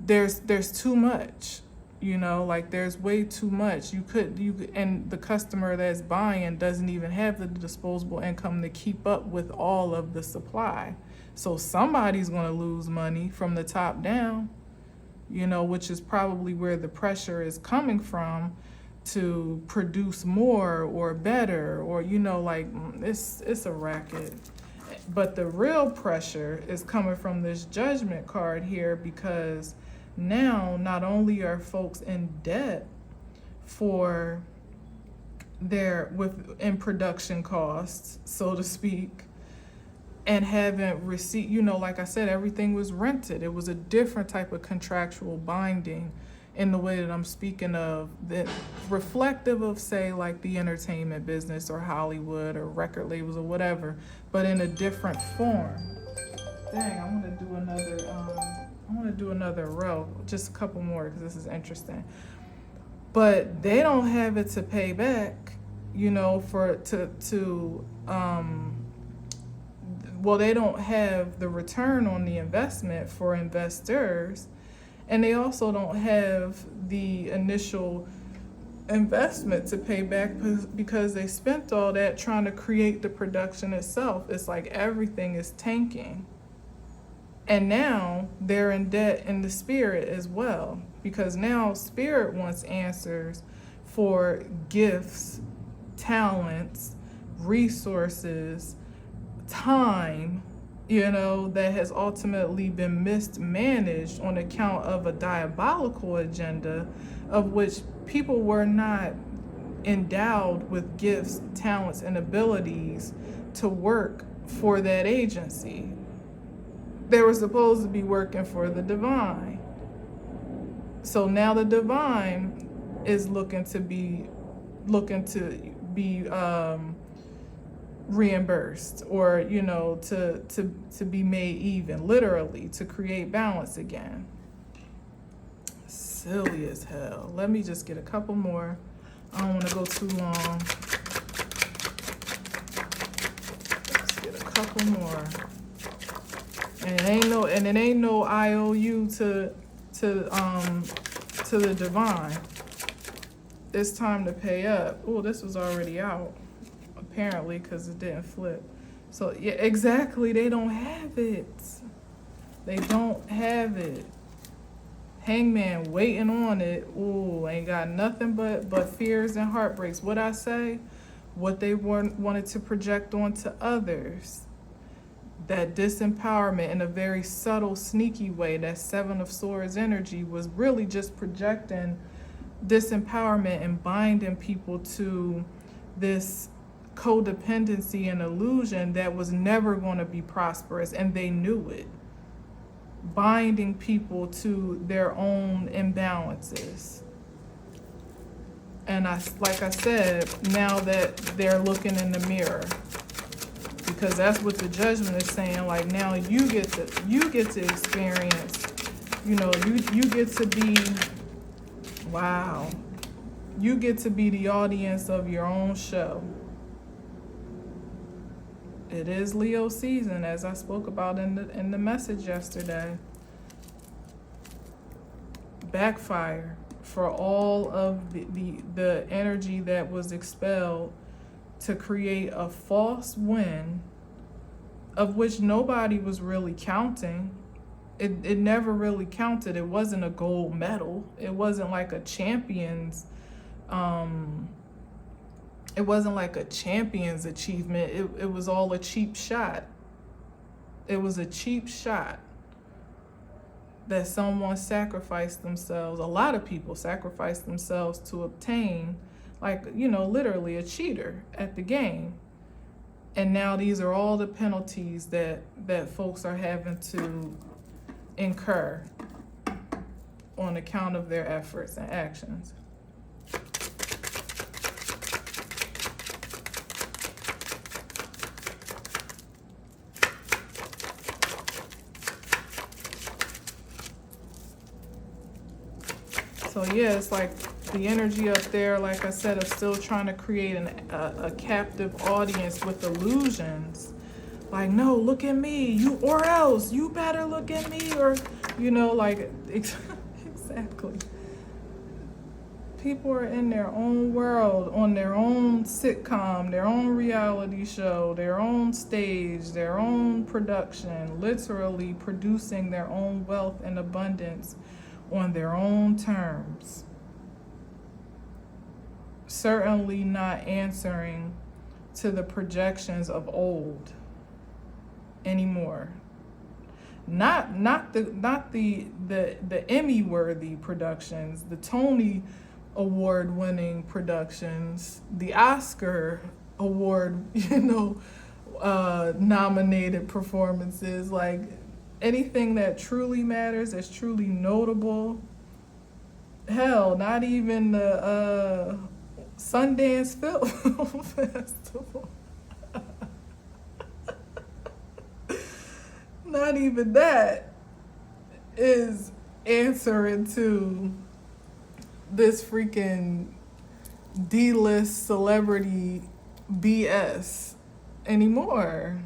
there's too much. You know, like, there's way too much. And the customer that's buying doesn't even have the disposable income to keep up with all of the supply. So somebody's going to lose money from the top down, you know, which is probably where the pressure is coming from to produce more or better, or, you know, like, it's a racket. But the real pressure is coming from this Judgment card here, because now not only are folks in debt for in production costs, so to speak, and haven't received, like I said, everything was rented. It was a different type of contractual binding in the way that I'm speaking of, that reflective of, say, like the entertainment business or Hollywood or record labels or whatever, but in a different form. Dang, I want to do another row, just a couple more because this is interesting. But they don't have it to pay back, they don't have the return on the investment for investors, and they also don't have the initial investment to pay back because they spent all that trying to create the production itself. It's like everything is tanking. And now they're in debt in the spirit as well, because now spirit wants answers for gifts, talents, resources, time, that has ultimately been mismanaged on account of a diabolical agenda of which people were not endowed with gifts, talents, and abilities to work for that agency. They were supposed to be working for the divine. So now the divine is looking to be reimbursed, or to be made even, literally, to create balance again. Silly as hell. Let me just get a couple more. I don't want to go too long. Let's get a couple more. And it ain't no IOU to the divine. It's time to pay up. Oh, this was already out, apparently, because it didn't flip. So yeah, exactly. They don't have it. They don't have it. Hangman waiting on it. Ooh, ain't got nothing but fears and heartbreaks. What I say? What they wanted to project onto others. That disempowerment in a very subtle, sneaky way, that Seven of Swords energy was really just projecting disempowerment and binding people to this codependency and illusion that was never going to be prosperous, and they knew it. Binding people to their own imbalances. And like I said, now that they're looking in the mirror, because that's what the judgment is saying. Like, now you get to experience, you get to be, wow, you get to be the audience of your own show. It is Leo season, as I spoke about in the message yesterday. Backfire for all of the energy that was expelled to create a false win, of which nobody was really counting. It never really counted. It wasn't a gold medal. It wasn't like a champion's it wasn't like a champion's achievement. It was all a cheap shot. It was a cheap shot that someone sacrificed themselves. A lot of people sacrificed themselves to obtain, like, literally a cheater at the game. And now these are all the penalties that folks are having to incur on account of their efforts and actions. So yeah, it's like the energy up there, like I said, of still trying to create a captive audience with illusions. Like, no, look at me, or else, you better look at me, or, exactly. People are in their own world, on their own sitcom, their own reality show, their own stage, their own production, literally producing their own wealth and abundance on their own terms. Certainly not answering to the projections of old anymore. Not the Emmy-worthy productions, the Tony Award-winning productions, the Oscar Award, nominated performances. Like anything that truly matters, that's truly notable. Hell, not even the Sundance Film Festival. Not even that is answering to this freaking D-list celebrity BS anymore.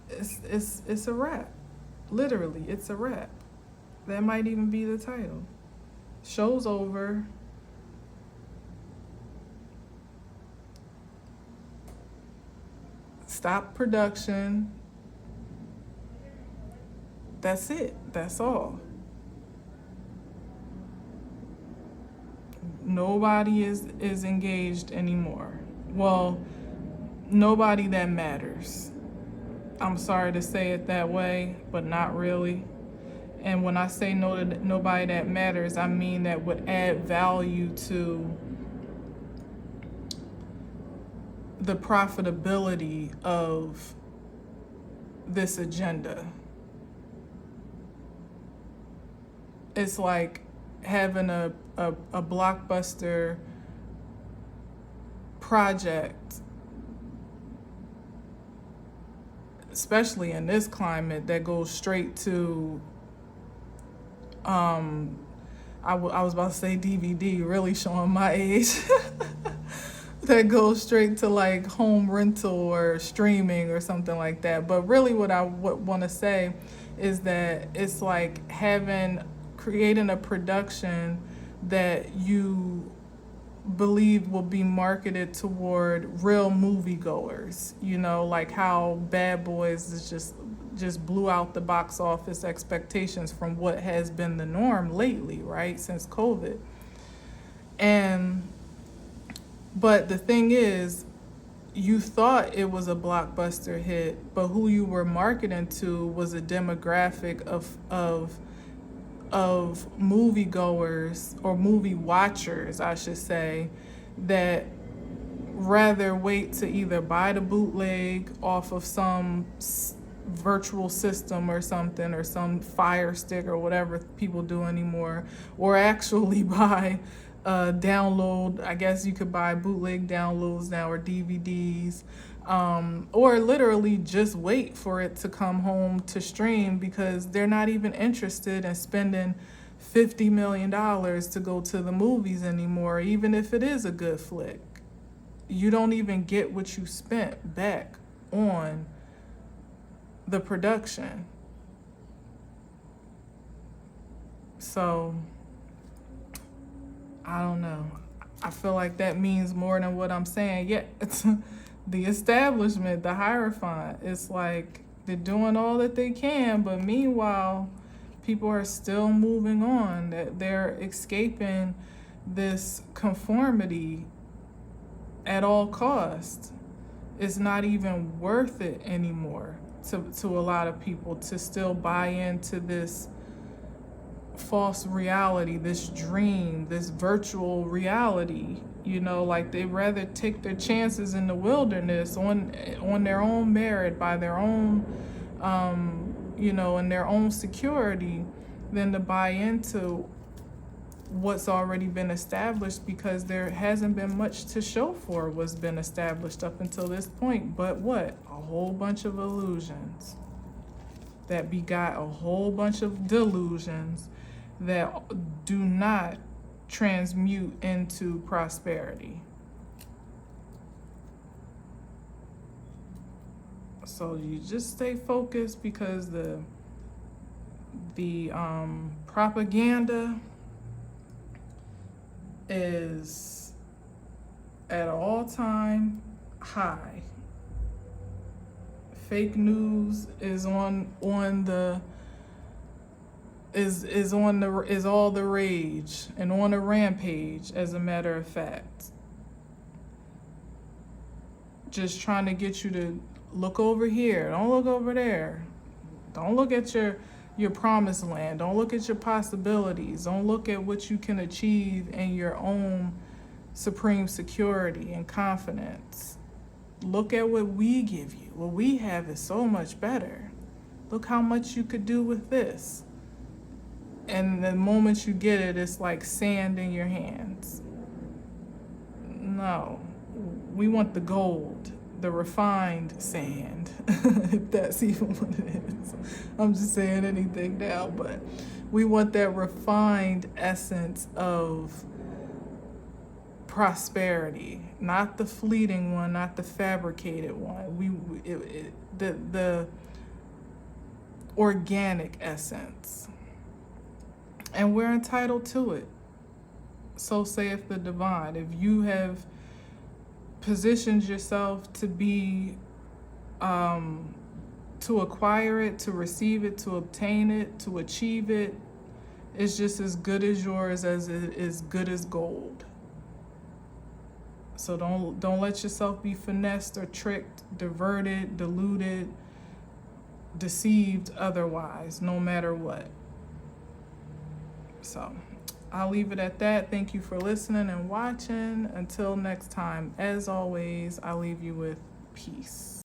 It's a wrap. Literally, it's a wrap. That might even be the title. Show's over. Stop production. That's it. That's all. Nobody is engaged anymore. Well, nobody that matters. I'm sorry to say it that way, but not really. And when I say nobody that matters, I mean that would add value to the profitability of this agenda. It's like having a blockbuster project, especially in this climate, that goes straight to I was about to say DVD, really showing my age. That goes straight to like home rental or streaming or something like that. But really what I want to say is that it's like creating a production that you believe will be marketed toward real moviegoers. You know, like how Bad Boys is just blew out the box office expectations from what has been the norm lately, right, since COVID. But the thing is, you thought it was a blockbuster hit, but who you were marketing to was a demographic of moviegoers, or movie watchers, I should say, that rather wait to either buy the bootleg off of some virtual system or something, or some Fire Stick or whatever people do anymore, or actually buy download. I guess you could buy bootleg downloads now, or DVDs, or literally just wait for it to come home to stream, because they're not even interested in spending $50 million to go to the movies anymore, even if it is a good flick. You don't even get what you spent back on the production. So I don't know. I feel like that means more than what I'm saying. Yeah, it's the establishment, the Hierophant. It's like they're doing all that they can, but meanwhile, people are still moving on. That they're escaping this conformity at all costs. It's not even worth it anymore to a lot of people to still buy into this false reality, this dream, this virtual reality. You know, like they'd rather take their chances in the wilderness on their own merit, by their own and their own security, than to buy into what's already been established, because there hasn't been much to show for what's been established up until this point. But what? A whole bunch of illusions that begot a whole bunch of delusions that do not transmute into prosperity. So you just stay focused, because the propaganda is at an all-time high. Fake news is is all the rage and on a rampage, as a matter of fact. Just trying to get you to look over here, don't look over there. Don't look at your promised land. Don't look at your possibilities. Don't look at what you can achieve in your own supreme security and confidence. Look at what we give you. What we have is so much better. Look how much you could do with this. And the moment you get it, it's like sand in your hands. No, we want the gold, the refined sand, if that's even what it is. I'm just saying anything now, but we want that refined essence of prosperity, not the fleeting one, not the fabricated one. The organic essence. And we're entitled to it. So saith the divine. If you have positioned yourself to be, to acquire it, to receive it, to obtain it, to achieve it, it's just as good as yours as it is good as gold. So don't let yourself be finessed or tricked, diverted, deluded, deceived otherwise, no matter what. So I'll leave it at that. Thank you for listening and watching. Until next time, as always, I'll leave you with peace.